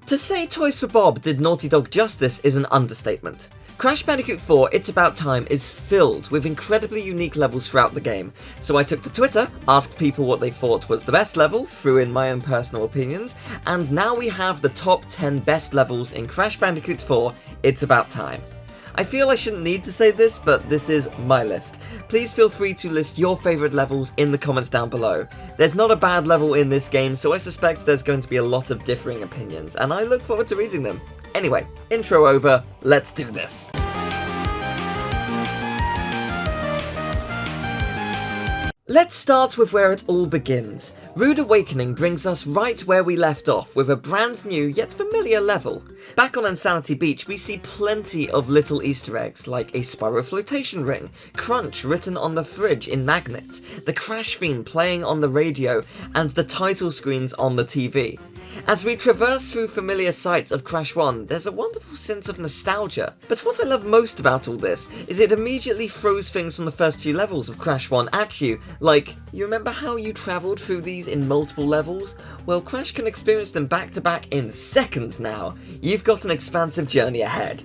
To say Toys for Bob did Naughty Dog justice is an understatement. Crash Bandicoot 4 It's About Time is filled with incredibly unique levels throughout the game, so I took to Twitter, asked people what they thought was the best level, threw in my own personal opinions, and now we have the top 10 best levels in Crash Bandicoot 4 It's About Time. I feel I shouldn't need to say this, but this is my list. Please feel free to list your favourite levels in the comments down below. There's not a bad level in this game, so I suspect there's going to be a lot of differing opinions, and I look forward to reading them. Anyway, intro over, let's do this. Let's start with where it all begins. Rude Awakening brings us right where we left off with a brand new yet familiar level. Back on Insanity Beach we see plenty of little Easter eggs like a Spyro flotation ring, Crunch written on the fridge in magnets, the Crash theme playing on the radio, and the title screens on the TV. As we traverse through familiar sights of Crash 1, there's a wonderful sense of nostalgia. But what I love most about all this is it immediately throws things from the first few levels of Crash 1 at you, like, you remember how you travelled through these in multiple levels? Well, Crash can experience them back to back in seconds now. You've got an expansive journey ahead.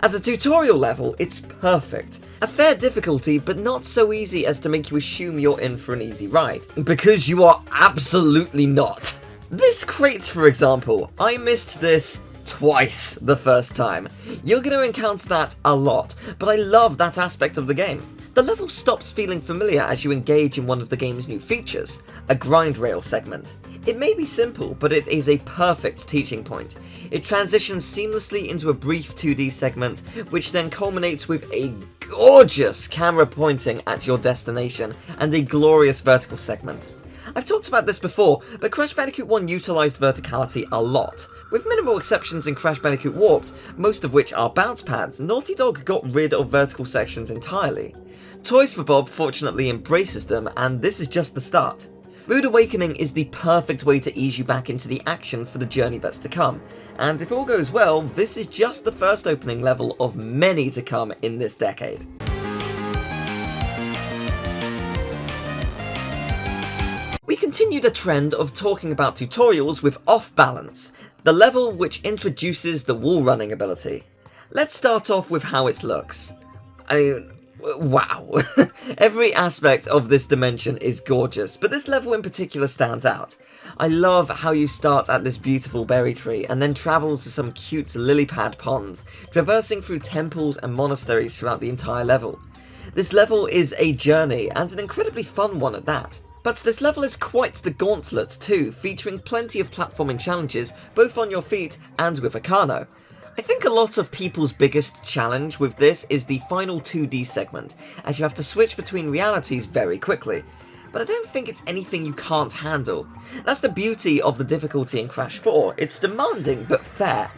As a tutorial level, it's perfect. A fair difficulty, but not so easy as to make you assume you're in for an easy ride. Because you are absolutely not. This crate, for example, I missed this twice the first time. You're going to encounter that a lot, but I love that aspect of the game. The level stops feeling familiar as you engage in one of the game's new features, a grind rail segment. It may be simple, but it is a perfect teaching point. It transitions seamlessly into a brief 2D segment, which then culminates with a gorgeous camera pointing at your destination and a glorious vertical segment. I've talked about this before, but Crash Bandicoot 1 utilised verticality a lot. With minimal exceptions in Crash Bandicoot Warped, most of which are bounce pads, Naughty Dog got rid of vertical sections entirely. Toys for Bob fortunately embraces them, and this is just the start. Rude Awakening is the perfect way to ease you back into the action for the journey that's to come, and if all goes well, this is just the first opening level of many to come in this decade. We continued a trend of talking about tutorials with Off Balance, the level which introduces the wall running ability. Let's start off with how it looks. I mean, wow. Every aspect of this dimension is gorgeous, but this level in particular stands out. I love how you start at this beautiful berry tree and then travel to some cute lily pad ponds, traversing through temples and monasteries throughout the entire level. This level is a journey, and an incredibly fun one at that. But this level is quite the gauntlet too, featuring plenty of platforming challenges, both on your feet and with a Kano. I think a lot of people's biggest challenge with this is the final 2D segment, as you have to switch between realities very quickly. But I don't think it's anything you can't handle. That's the beauty of the difficulty in Crash 4, it's demanding but fair.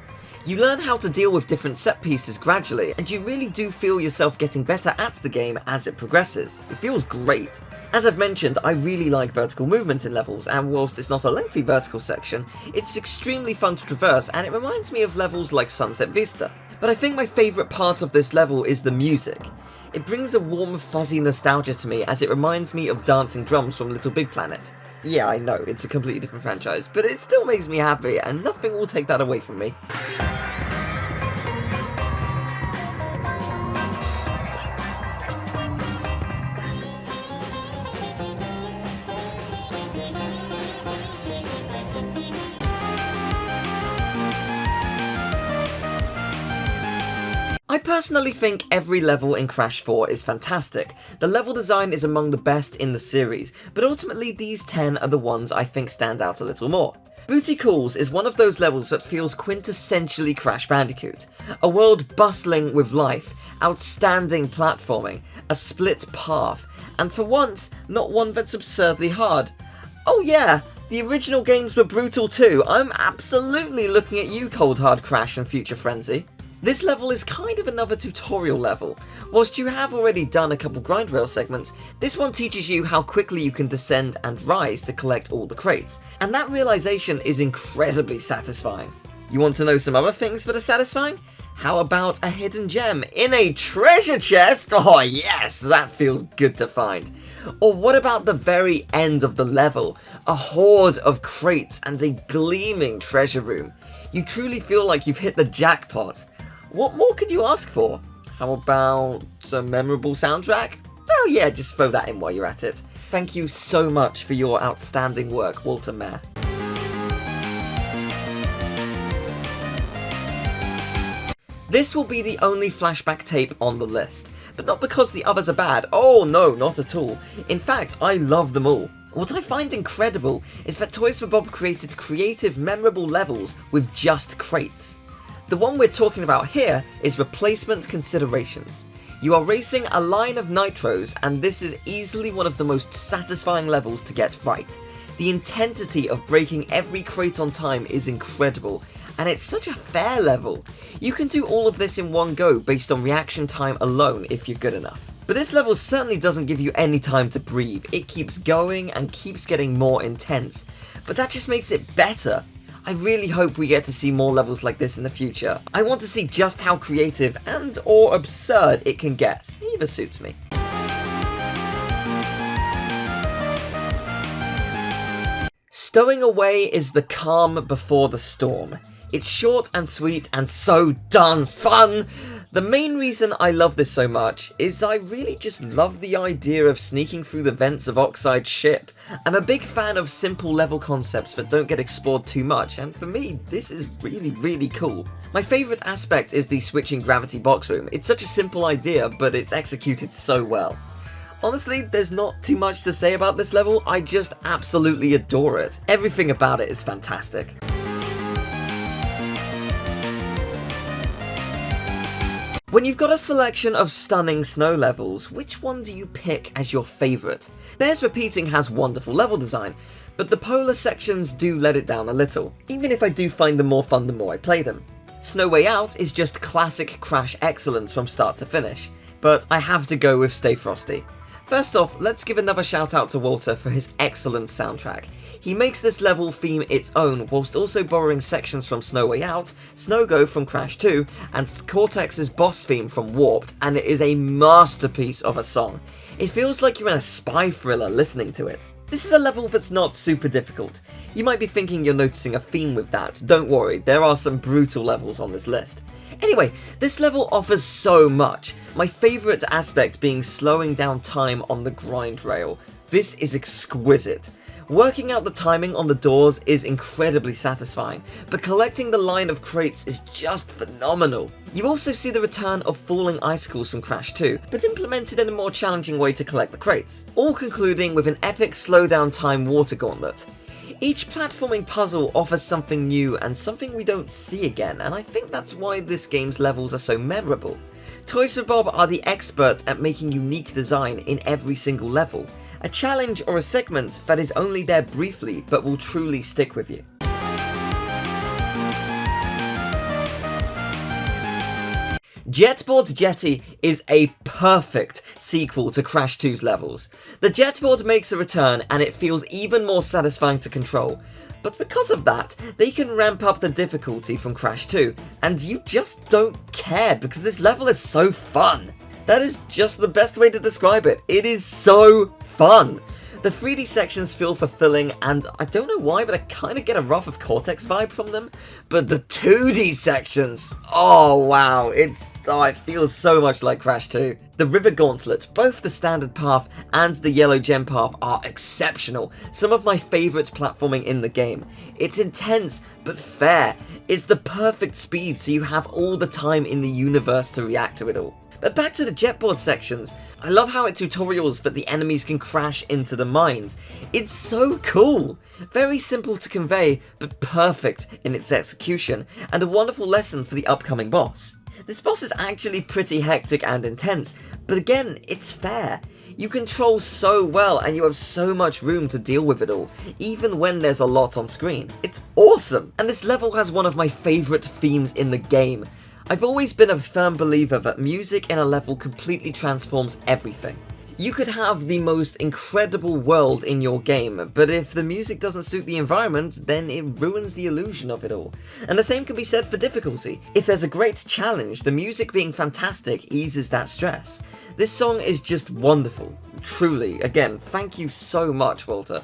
You learn how to deal with different set pieces gradually, and you really do feel yourself getting better at the game as it progresses. It feels great. As I've mentioned, I really like vertical movement in levels, and whilst it's not a lengthy vertical section, it's extremely fun to traverse, and it reminds me of levels like Sunset Vista. But I think my favourite part of this level is the music. It brings a warm fuzzy nostalgia to me as it reminds me of dancing drums from Little Big Planet. Yeah, I know, it's a completely different franchise, but it still makes me happy, and nothing will take that away from me. I personally think every level in Crash 4 is fantastic. The level design is among the best in the series, but ultimately these 10 are the ones I think stand out a little more. Booty Calls is one of those levels that feels quintessentially Crash Bandicoot. A world bustling with life, outstanding platforming, a split path, and for once, not one that's absurdly hard. Oh yeah, the original games were brutal too. I'm absolutely looking at you, Cold Hard Crash and Future Frenzy. This level is kind of another tutorial level. Whilst you have already done a couple grind rail segments, this one teaches you how quickly you can descend and rise to collect all the crates, and that realization is incredibly satisfying. You want to know some other things that are satisfying? How about a hidden gem in a treasure chest? Oh yes, that feels good to find. Or what about the very end of the level? A horde of crates and a gleaming treasure room. You truly feel like you've hit the jackpot. What more could you ask for? How about a memorable soundtrack? Oh yeah, just throw that in while you're at it. Thank you so much for your outstanding work, Walter Mayer. This will be the only flashback tape on the list, but not because the others are bad. Oh no, not at all. In fact, I love them all. What I find incredible is that Toys for Bob created creative, memorable levels with just crates. The one we're talking about here is Replacement Considerations. You are racing a line of nitros, and this is easily one of the most satisfying levels to get right. The intensity of breaking every crate on time is incredible, and it's such a fair level. You can do all of this in one go based on reaction time alone if you're good enough. But this level certainly doesn't give you any time to breathe. It keeps going and keeps getting more intense, but that just makes it better. I really hope we get to see more levels like this in the future. I want to see just how creative and or absurd it can get. Either suits me. Stowing away is the calm before the storm. It's short and sweet and so darn fun! The main reason I love this so much is I really just love the idea of sneaking through the vents of Oxide's ship. I'm a big fan of simple level concepts that don't get explored too much, and for me, this is really cool. My favourite aspect is the switching gravity box room. It's such a simple idea, but it's executed so well. Honestly, there's not too much to say about this level, I just absolutely adore it. Everything about it is fantastic. When you've got a selection of stunning snow levels, which one do you pick as your favourite? Bears Repeating has wonderful level design, but the polar sections do let it down a little, even if I do find them more fun the more I play them. Snow Way Out is just classic Crash excellence from start to finish, but I have to go with Stay Frosty. First off, let's give another shout out to Walter for his excellent soundtrack. He makes this level theme its own, whilst also borrowing sections from Snow Way Out, Snow Go from Crash 2, and Cortex's boss theme from Warped, and it is a masterpiece of a song. It feels like you're in a spy thriller listening to it. This is a level that's not super difficult. You might be thinking you're noticing a theme with that. Don't worry, there are some brutal levels on this list. Anyway, this level offers so much. My favourite aspect being slowing down time on the grind rail. This is exquisite. Working out the timing on the doors is incredibly satisfying, but collecting the line of crates is just phenomenal. You also see the return of falling icicles from Crash 2, but implemented in a more challenging way to collect the crates, all concluding with an epic slowdown time water gauntlet. Each platforming puzzle offers something new and something we don't see again, and I think that's why this game's levels are so memorable. Toys for Bob are the expert at making unique design in every single level, a challenge or a segment that is only there briefly but will truly stick with you. Jetboard's Jetty is a perfect sequel to Crash 2's levels. The Jetboard makes a return and it feels even more satisfying to control, but because of that, they can ramp up the difficulty from Crash 2, and you just don't care because this level is so fun. That is just the best way to describe it. It is so fun. The 3D sections feel fulfilling, and I don't know why, but I kind of get a Wrath of Cortex vibe from them. But the 2D sections, oh wow, it feels so much like Crash 2. The River Gauntlet, both the standard path and the yellow gem path are exceptional. Some of my favourite platforming in the game. It's intense, but fair. It's the perfect speed, so you have all the time in the universe to react to it all. But back to the Jetboard sections, I love how it tutorials that the enemies can crash into the mines. It's so cool! Very simple to convey, but perfect in its execution, and a wonderful lesson for the upcoming boss. This boss is actually pretty hectic and intense, but again, it's fair. You control so well and you have so much room to deal with it all, even when there's a lot on screen. It's awesome! And this level has one of my favourite themes in the game. I've always been a firm believer that music in a level completely transforms everything. You could have the most incredible world in your game, but if the music doesn't suit the environment, then it ruins the illusion of it all. And the same can be said for difficulty. If there's a great challenge, the music being fantastic eases that stress. This song is just wonderful. Truly, again, thank you so much, Walter.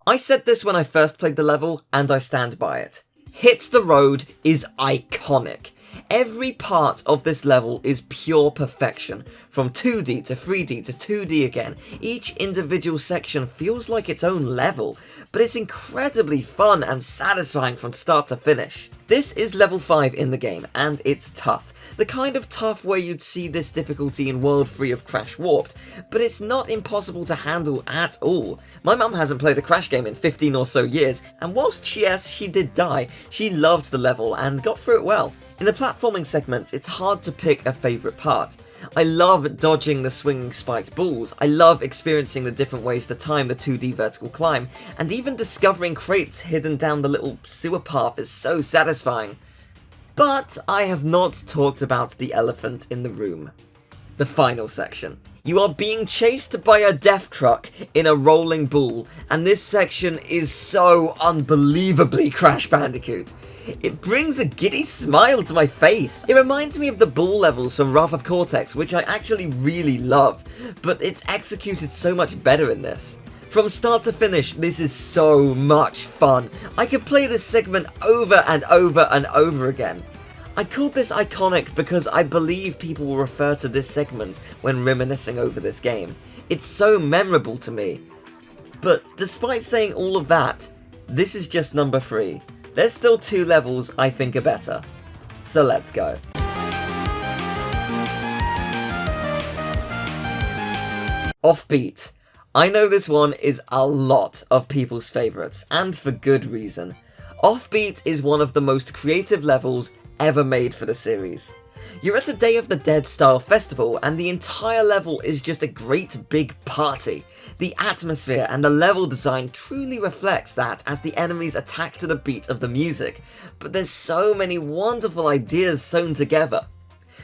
I said this when I first played the level, and I stand by it. Hit the Road is iconic. Every part of this level is pure perfection, from 2D to 3D to 2D again. Each individual section feels like its own level, but it's incredibly fun and satisfying from start to finish. This is level 5 in the game, and it's tough. The kind of tough where you'd see this difficulty in World 3 of Crash Warped, but it's not impossible to handle at all. My mum hasn't played a Crash game in 15 or so years, and whilst yes, she did die, she loved the level and got through it well. In the platforming segments, it's hard to pick a favourite part. I love dodging the swinging spiked balls, I love experiencing the different ways to time the 2D vertical climb, and even discovering crates hidden down the little sewer path is so satisfying. But I have not talked about the elephant in the room. The final section. You are being chased by a death truck in a rolling ball, and this section is so unbelievably Crash Bandicoot. It brings a giddy smile to my face. It reminds me of the ball levels from Wrath of Cortex, which I actually really love, but it's executed so much better in this. From start to finish, this is so much fun. I could play this segment over and over and over again. I called this iconic because I believe people will refer to this segment when reminiscing over this game. It's so memorable to me. But despite saying all of that, this is just number 3. There's still 2 levels I think are better. So let's go. Offbeat. I know this one is a lot of people's favourites, and for good reason. Offbeat is one of the most creative levels ever made for the series. You're at a Day of the Dead style festival, and the entire level is just a great big party. The atmosphere and the level design truly reflects that as the enemies attack to the beat of the music, but there's so many wonderful ideas sewn together.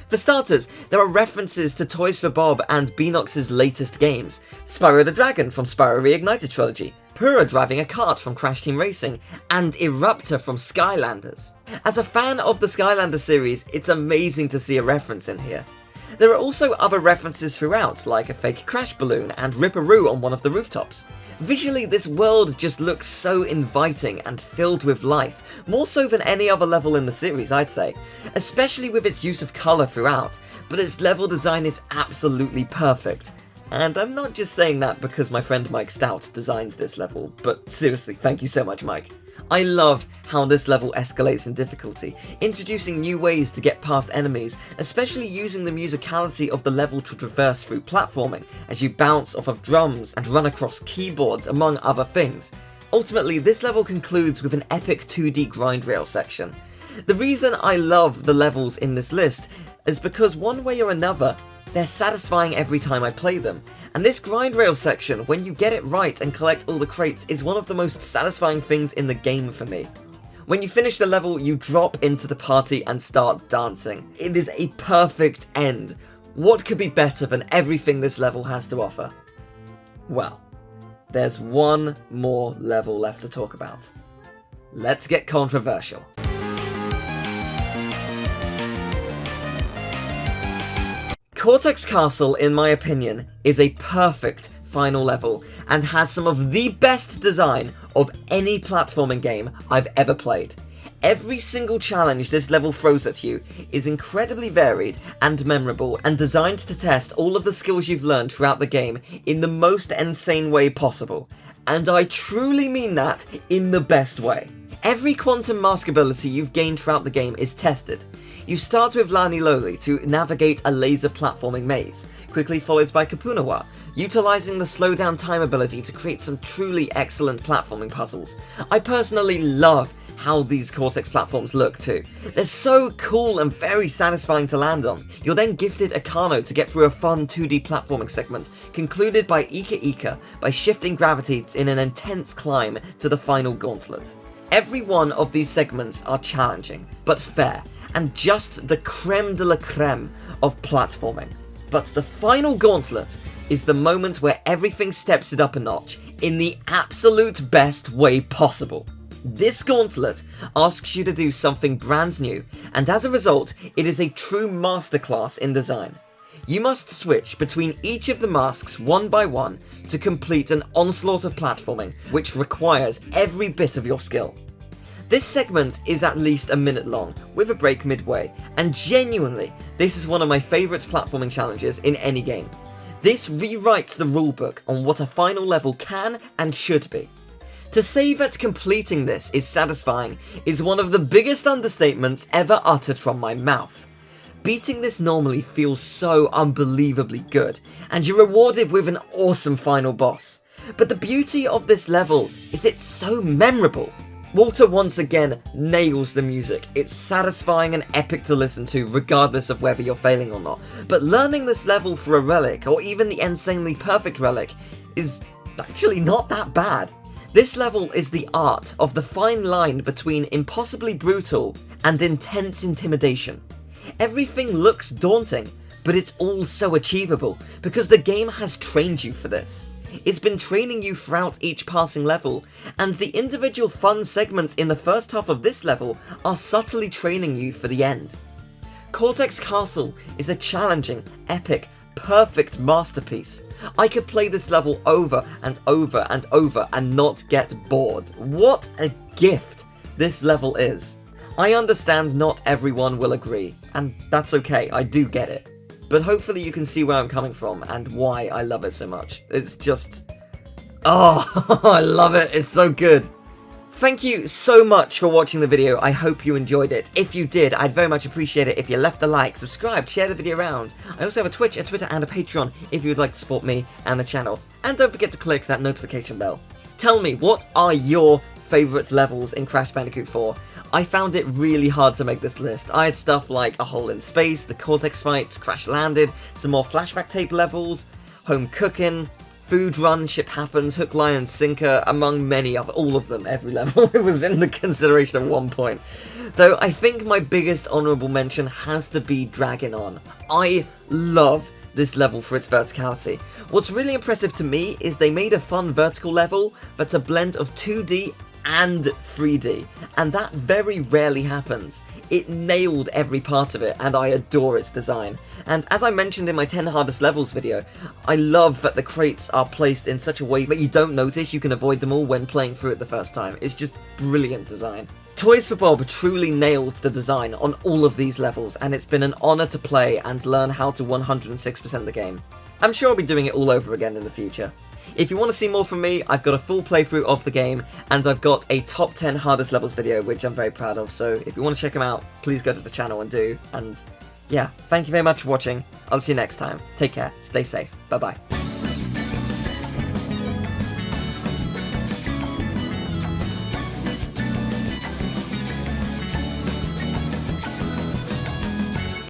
For starters, there are references to Toys for Bob and Beanox's latest games, Spyro the Dragon from Spyro Reignited Trilogy, Pura driving a kart from Crash Team Racing, and Eruptor from Skylanders. As a fan of the Skylander series, it's amazing to see a reference in here. There are also other references throughout, like a fake crash balloon and Ripperoo on one of the rooftops. Visually, this world just looks so inviting and filled with life, more so than any other level in the series, I'd say, especially with its use of colour throughout, but its level design is absolutely perfect. And I'm not just saying that because my friend Mike Stout designs this level, but seriously, thank you so much, Mike. I love how this level escalates in difficulty, introducing new ways to get past enemies, especially using the musicality of the level to traverse through platforming, as you bounce off of drums and run across keyboards, among other things. Ultimately, this level concludes with an epic 2D grind rail section. The reason I love the levels in this list is because one way or another, they're satisfying every time I play them, and this grind rail section, when you get it right and collect all the crates, is one of the most satisfying things in the game for me. When you finish the level, you drop into the party and start dancing. It is a perfect end. What could be better than everything this level has to offer? Well, there's one more level left to talk about. Let's get controversial. Cortex Castle, in my opinion, is a perfect final level and has some of the best design of any platforming game I've ever played. Every single challenge this level throws at you is incredibly varied and memorable and designed to test all of the skills you've learned throughout the game in the most insane way possible. And I truly mean that in the best way. Every quantum mask ability you've gained throughout the game is tested. You start with Lani Loli to navigate a laser platforming maze, quickly followed by Kapunawa, utilising the slow down time ability to create some truly excellent platforming puzzles. I personally love how these Cortex platforms look too. They're so cool and very satisfying to land on. You're then gifted a Kano to get through a fun 2D platforming segment, concluded by Ika Ika by shifting gravity in an intense climb to the final gauntlet. Every one of these segments are challenging, but fair, and just the creme de la creme of platforming. But the final gauntlet is the moment where everything steps it up a notch in the absolute best way possible. This gauntlet asks you to do something brand new, and as a result, it is a true masterclass in design. You must switch between each of the masks one by one to complete an onslaught of platforming, which requires every bit of your skill. This segment is at least a minute long, with a break midway, and genuinely, this is one of my favourite platforming challenges in any game. This rewrites the rulebook on what a final level can and should be. To say that completing this is satisfying is one of the biggest understatements ever uttered from my mouth. Beating this normally feels so unbelievably good, and you're rewarded with an awesome final boss. But the beauty of this level is it's so memorable. Walter once again nails the music. It's satisfying and epic to listen to regardless of whether you're failing or not. But learning this level for a relic, or even the insanely perfect relic, is actually not that bad. This level is the art of the fine line between impossibly brutal and intense intimidation. Everything looks daunting, but it's all so achievable because the game has trained you for this. It's been training you throughout each passing level, and the individual fun segments in the first half of this level are subtly training you for the end. Cortex Castle is a challenging, epic, perfect masterpiece. I could play this level over and over and over and not get bored. What a gift this level is. I understand not everyone will agree, and that's okay, I do get it. But hopefully you can see where I'm coming from and why I love it so much. It's just... oh, I love it, it's so good. Thank you so much for watching the video, I hope you enjoyed it. If you did, I'd very much appreciate it if you left a like, subscribed, share the video around. I also have a Twitch, a Twitter and a Patreon if you would like to support me and the channel. And don't forget to click that notification bell. Tell me, what are your favourite levels in Crash Bandicoot 4? I found it really hard to make this list. I had stuff like A Hole in Space, the Cortex fights, Crash Landed, some more Flashback tape levels, Home Cooking, Food Run, Ship Happens, Hook, Line and Sinker, among many of all of them, every level it was in the consideration at one point. Though I think my biggest honourable mention has to be Dragging On. I love this level for its verticality. What's really impressive to me is they made a fun vertical level that's a blend of 2D and 3D, and that very rarely happens. It nailed every part of it, and I adore its design. And as I mentioned in my 10 hardest levels video, I love that the crates are placed in such a way that you don't notice you can avoid them all when playing through it the first time. It's just brilliant design. Toys for Bob truly nailed the design on all of these levels, and it's been an honour to play and learn how to 106% the game. I'm sure I'll be doing it all over again in the future. If you want to see more from me, I've got a full playthrough of the game, and I've got a top 10 hardest levels video, which I'm very proud of, so if you want to check them out, please go to the channel and do, and yeah, thank you very much for watching. I'll see you next time. Take care, stay safe, bye bye.